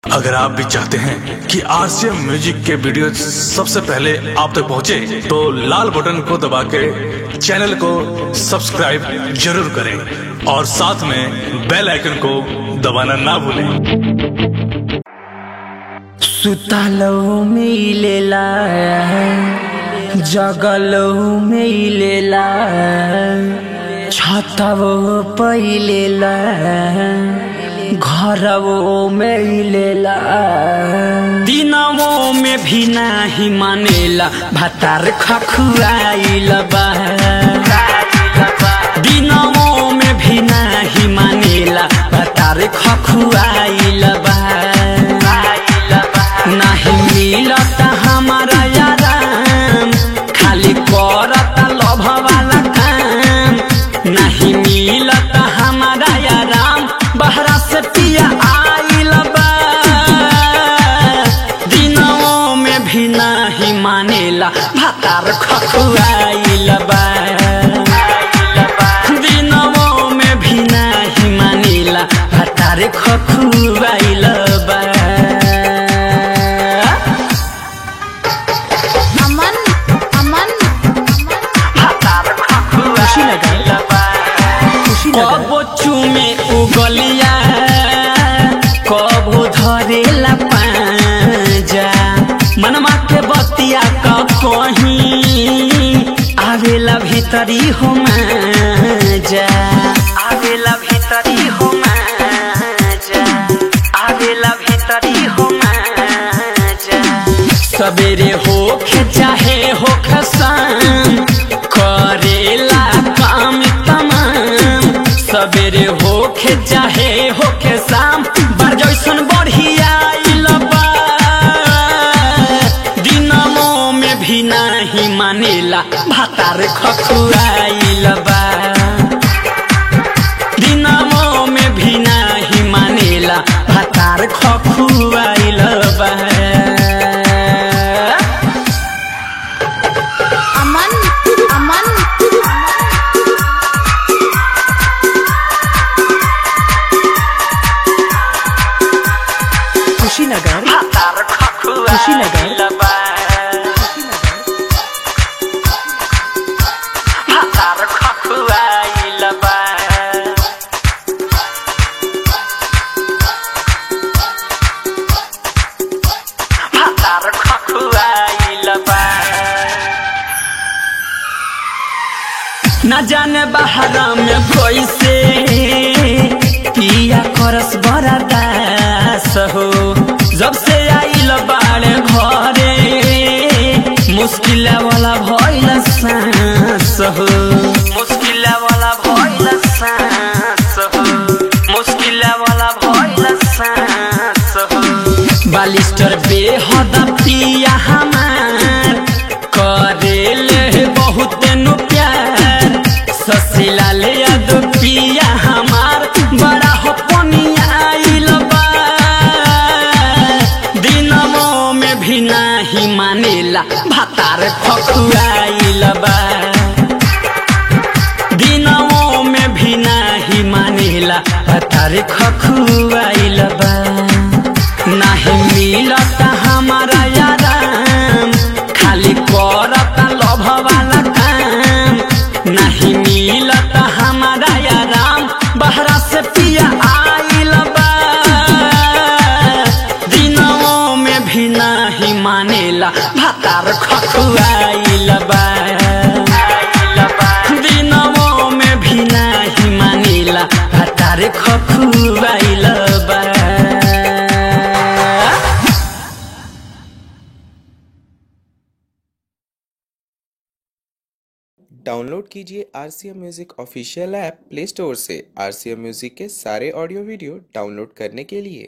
अगर आप भी चाहते हैं कि आरसीएम म्यूजिक के वीडियो सबसे पहले आप तक पहुंचे, तो लाल बटन को दबा के चैनल को सब्सक्राइब जरूर करें और साथ में बेल आइकन को दबाना ना भूलें। सुतालो मिलेला जगलो मिलेला छतवो पहिलेला घरवो मिलेला दिनवो में भी नाही मानेला भातार खखुआइल बा दिनवो में भी नाही मानेला भातार खखुआइल बा नहीं मिलता हमारा याराम खाली करता लभ वाला काम नहीं मिलता हमारा याराम बहरा से पिया आइल बा दिनों में भी नहीं मानेला भातार खखुआइल बा दिनों में भी नहीं मानेला भातार खखुआइल बा। कबो चूमे उगलिया कबो धरेला पांजा मनमा के बतिया कहीं आवेला भीतरी हो माजा आवेला भीतरी हो माजा आवेला भीतरी हो माजा सवेरे होखे चाहे होखे शाम करेला काम तमाम सवेरे होखे चाहे होखे शाम बार जैसन बढ़िया आइल बा दिनों में भी नहीं मानेला भातार खखुआइल बा दिनों में भी नहीं मानेला भातार खखुआइल बा। कुशीनगर कुशीनगर भातार खखुआइल बा भातार खखुआइल बा न जाने बाहर में कैसे पिया करस बड़ा दास हो जब से आइल बाड़े घरे मुश्किल वाला भइल सांस हो मुश्किल वाला भइल सांस हो मुश्किल वाला भइल सांस हो बालिस्टर बेहद पिया हमार करेले बहुत नु प्यार ससिला ले याद पिया हमार बड़ा हो पनिया आइल बा दिनों में भी नहीं मानेला भातार खखुआइल बा दिनों में भी नहीं मानेला भातार खखुआइल बा नहीं मिलता हमारा याराम खाली करता लभ वाला काम नहीं मिलता हमारा याराम बहरा से पिया आइल बा दिनों में भी नहीं मानेला भातार खखुआइल बा दिनों में भी नहीं मानेला भातार खखुआइल बा। डाउनलोड कीजिए RCM music official app play store से आरसीएम म्यूजिक के सारे ऑडियो वीडियो डाउनलोड करने के लिए।